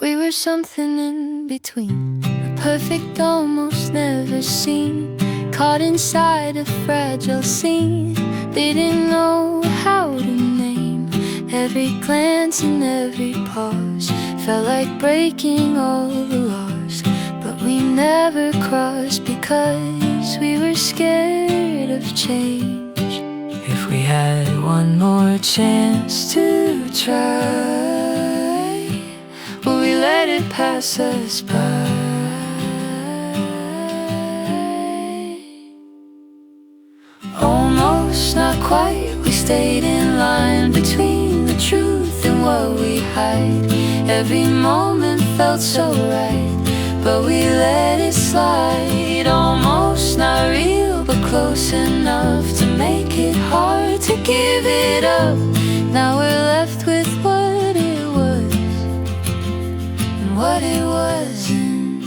We were something in between, a perfect almost never seen, caught inside a fragile scene. Didn't know how to name every glance and every pause. Felt like breaking all the laws, but we never crossed because we were scared of change. If we had one more chance to try, will we let it pass us by? Almost, not quite, we stayed in line between the truth and what we hide. Every moment felt so right, but we let it slide. Almost, not real, but close enough to make it hard to give it up. Now we're left with what it was and what it wasn't.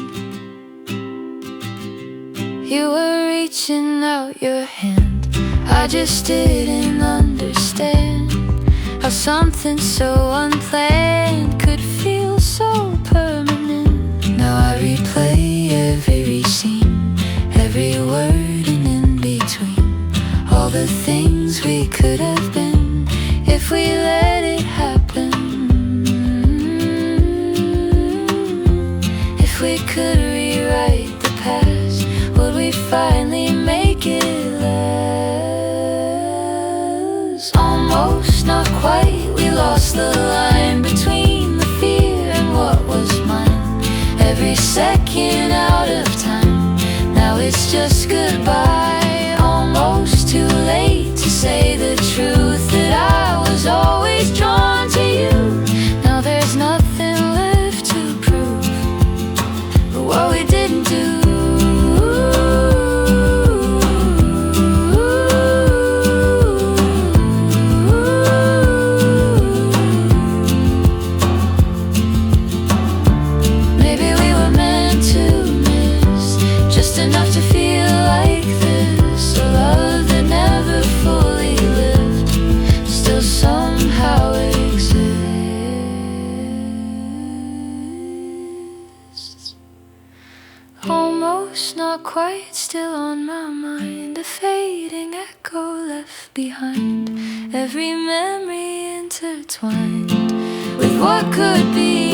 You were reaching out your hand, I just didn't understand how something so unplanned could feel so permanent. Now I replay every scene, every word and in between, all the things we could have been if we let it happen. If we could rewrite the past, would we finally make it last? Almost, not quite, we lost the line between the fear and what was mine. Every second out of time, now it's just goodbye. Almost too late to say the truth, that I was always drawn to you. Now there's nothing left to prove but what we didn't do. Enough to feel like this, a love that never fully lived, still somehow exists. Almost, not quite, still on my mind, a fading echo left behind, every memory intertwined with what could be.